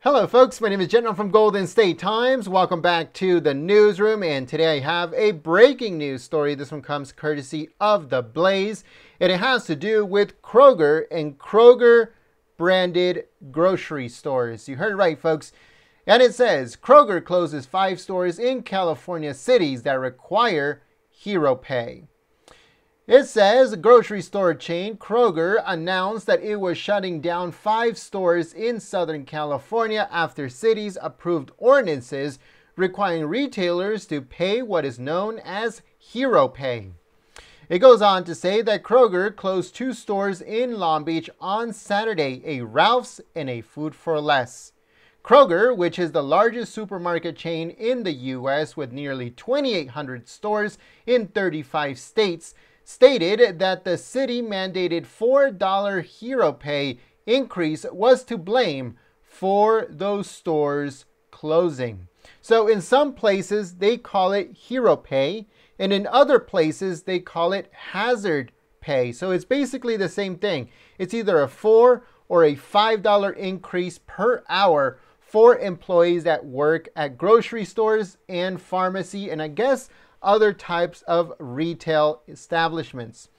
Hello folks, my name is Jen. I'm from Golden State Times. Welcome back to the newsroom, and today I have a breaking news story. This one comes courtesy of The Blaze, and it has to do with Kroger and Kroger branded grocery stores. You heard it right, folks. And it says Kroger closes 5 stores in California cities that require hero pay. It says the grocery store chain Kroger announced that it was shutting down 5 stores in Southern California after cities approved ordinances requiring retailers to pay what is known as hero pay. It goes on to say that Kroger closed 2 stores in Long Beach on Saturday, a Ralph's and a Food for Less. Kroger, which is the largest supermarket chain in the U.S. with nearly 2,800 stores in 35 states, stated that the city mandated $4 hero pay increase was to blame for those stores closing. So in some places they call it hero pay, and in other places they call it hazard pay. So it's basically the same thing. It's either a $4 or a $5 increase per hour for employees that work at grocery stores and pharmacy, and I guess other types of retail establishments.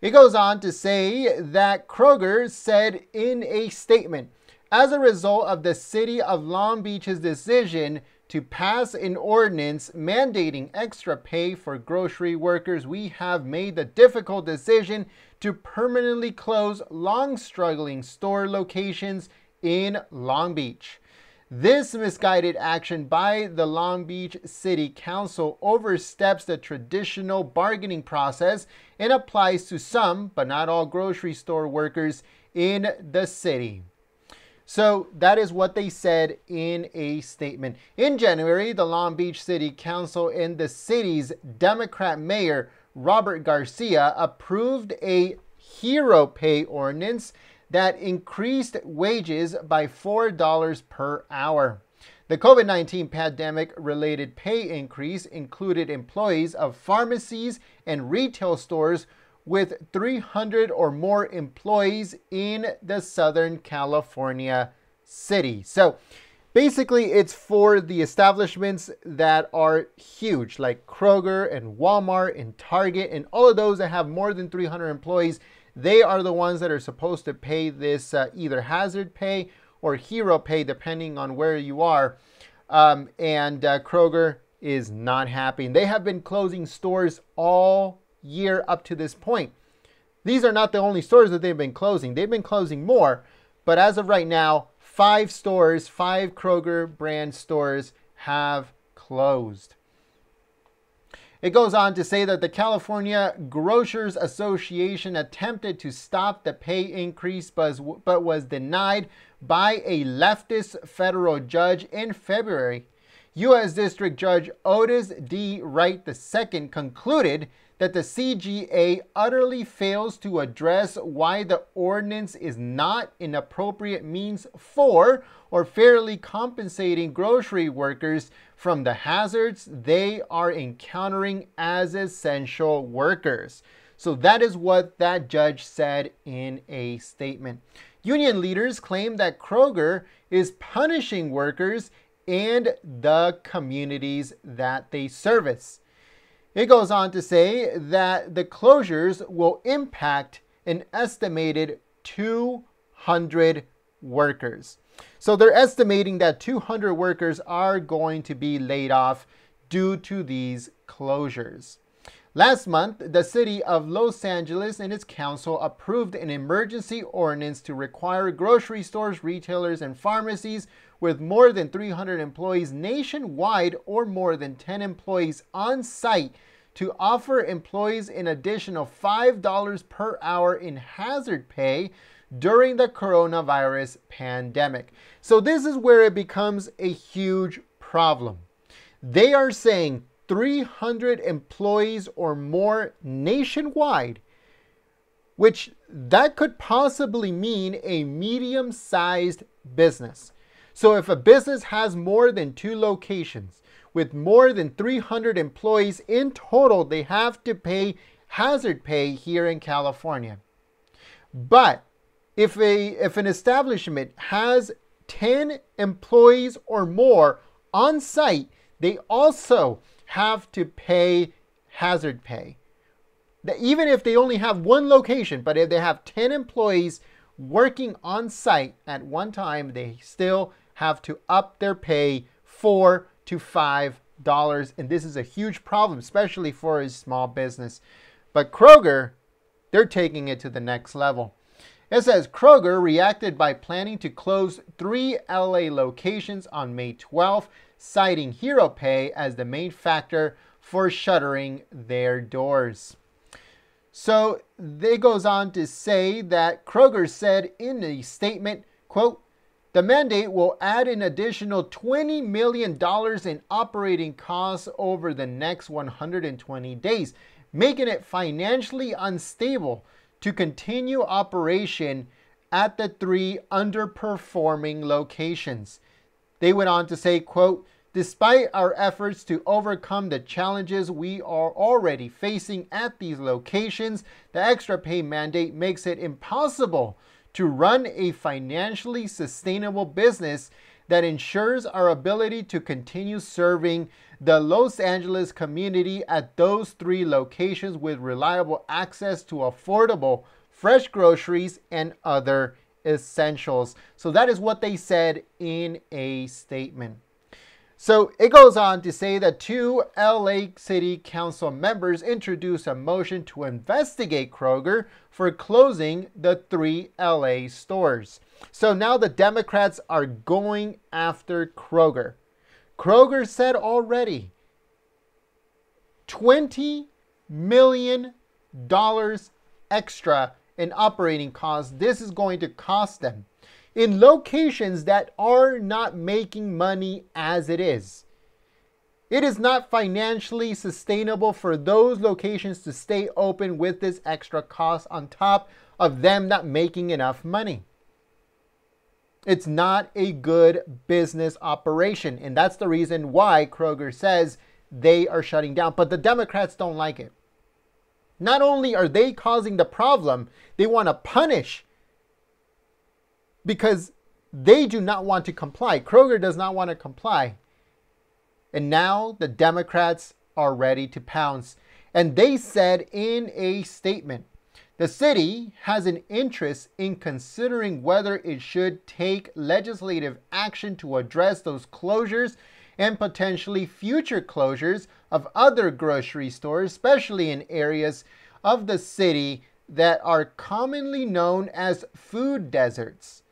It goes on to say that Kroger said in a statement, as a result of the city of Long Beach's decision to pass an ordinance mandating extra pay for grocery workers, we have made the difficult decision to permanently close long-struggling store locations in Long Beach. This misguided action by the Long Beach City Council oversteps the traditional bargaining process and applies to some, but not all, grocery store workers in the city. So that is what they said in a statement. In January, the Long Beach City Council and the city's Democrat mayor, Robert Garcia, approved a hero pay ordinance that increased wages by $4 per hour. The COVID-19 pandemic-related pay increase included employees of pharmacies and retail stores with 300 or more employees in the Southern California city. So basically it's for the establishments that are huge, like Kroger and Walmart and Target and all of those that have more than 300 employees. They are the ones that are supposed to pay this either hazard pay or hero pay, depending on where you are. Kroger is not happy. They have been closing stores all year up to this point. These are not the only stores that they've been closing. They've been closing more. But as of right now, 5 stores, 5 Kroger brand stores have closed. It goes on to say that the California Grocers Association attempted to stop the pay increase but was denied by a leftist federal judge in February. U.S. District Judge Otis D. Wright II concluded that the CGA utterly fails to address why the ordinance is not an appropriate means for or fairly compensating grocery workers from the hazards they are encountering as essential workers. So that is what that judge said in a statement. Union leaders claim that Kroger is punishing workers and the communities that they service. It goes on to say that the closures will impact an estimated 200 workers. So they're estimating that 200 workers are going to be laid off due to these closures. Last month, the city of Los Angeles and its council approved an emergency ordinance to require grocery stores, retailers, and pharmacies with more than 300 employees nationwide or more than 10 employees on site to offer employees an additional $5 per hour in hazard pay during the coronavirus pandemic. So this is where it becomes a huge problem. They are saying 300 employees or more nationwide, which that could possibly mean a medium-sized business. So if a business has more than 2 locations with more than 300 employees in total, they have to pay hazard pay here in California. But if an establishment has 10 employees or more on site, they also have to pay hazard pay. Even if they only have one location, but if they have 10 employees working on site at one time, they still have to up their pay $4 to $5. And this is a huge problem, especially for a small business. But Kroger, they're taking it to the next level. It says Kroger reacted by planning to close 3 LA locations on May 12th, citing hero pay as the main factor for shuttering their doors. So it goes on to say that Kroger said in a statement, quote, "The mandate will add an additional $20 million in operating costs over the next 120 days, making it financially unstable to continue operation at the 3 underperforming locations." They went on to say, quote, "Despite our efforts to overcome the challenges we are already facing at these locations, the extra pay mandate makes it impossible to run a financially sustainable business that ensures our ability to continue serving the Los Angeles community at those 3 locations with reliable access to affordable, fresh groceries and other essentials." So that is what they said in a statement. So it goes on to say that 2 LA City Council members introduced a motion to investigate Kroger for closing the 3 LA stores. So now the Democrats are going after Kroger. Kroger said already $20 million extra in operating costs. This is going to cost them in locations that are not making money as it is. It is not financially sustainable for those locations to stay open with this extra cost on top of them not making enough money. It's not a good business operation, and that's the reason why Kroger says they are shutting down. But the Democrats don't like it. Not only are they causing the problem, they want to punish because they do not want to comply. Kroger does not want to comply. And now the Democrats are ready to pounce. And they said in a statement, the city has an interest in considering whether it should take legislative action to address those closures and potentially future closures of other grocery stores, especially in areas of the city that are commonly known as food deserts.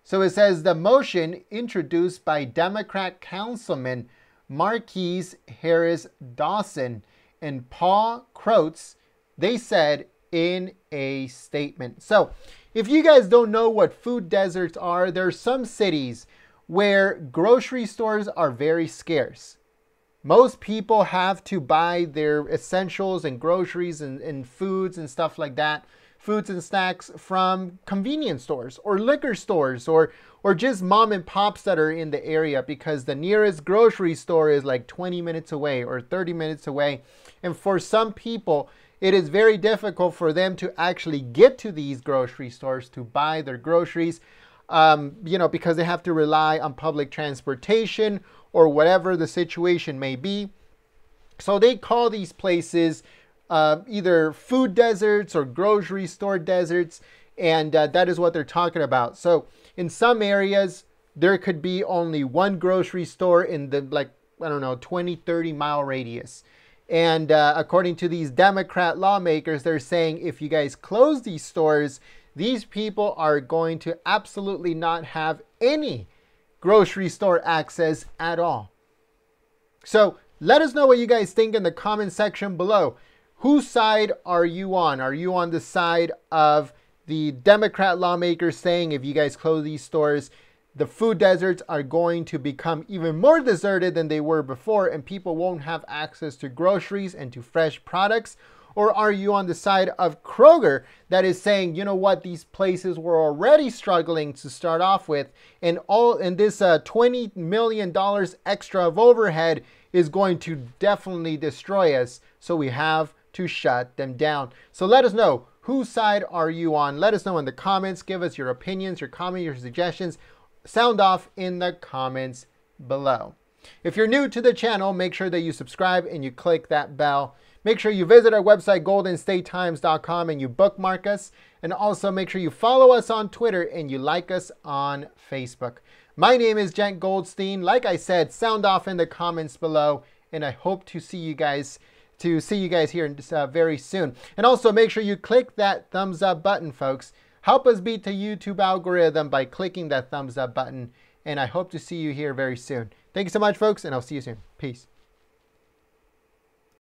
So it says the motion introduced by Democrat Councilman Marquise Harris Dawson and Paul Krotz, they said in a statement. So if you guys don't know what food deserts are, there are some cities where grocery stores are very scarce. Most people have to buy their essentials and groceries and foods and stuff like that, foods and snacks from convenience stores or liquor stores or just mom and pops that are in the area, because the nearest grocery store is like 20 minutes away or 30 minutes away. And for some people, it is very difficult for them to actually get to these grocery stores to buy their groceries, because they have to rely on public transportation or whatever the situation may be. So they call these places either food deserts or grocery store deserts, and that is what they're talking about. So in some areas, there could be only one grocery store in the 20, 30 mile radius. And according to these Democrat lawmakers, they're saying if you guys close these stores, these people are going to absolutely not have any grocery store access at all. So let us know what you guys think in the comment section below. Whose side are you on? Are you on the side of the Democrat lawmakers saying if you guys close these stores, the food deserts are going to become even more deserted than they were before and people won't have access to groceries and to fresh products? Or are you on the side of Kroger that is saying, you know what, these places were already struggling to start off with, and this $20 million extra of overhead is going to definitely destroy us, so we have to shut them down. So let us know, whose side are you on? Let us know in the comments. Give us your opinions, your comments, your suggestions sound off in the comments below. If you're new to the channel, make sure that you subscribe and you click that bell. Make sure you visit our website, goldenstatetimes.com, and you bookmark us. And also make sure you follow us on Twitter and you like us on Facebook. My name is Jen Goldstein. Like I said, sound off in the comments below, and I hope to see you guys here very soon. And also make sure you click that thumbs up button, folks. Help us beat the YouTube algorithm by clicking that thumbs up button. And I hope to see you here very soon. Thank you so much, folks, and I'll see you soon. Peace.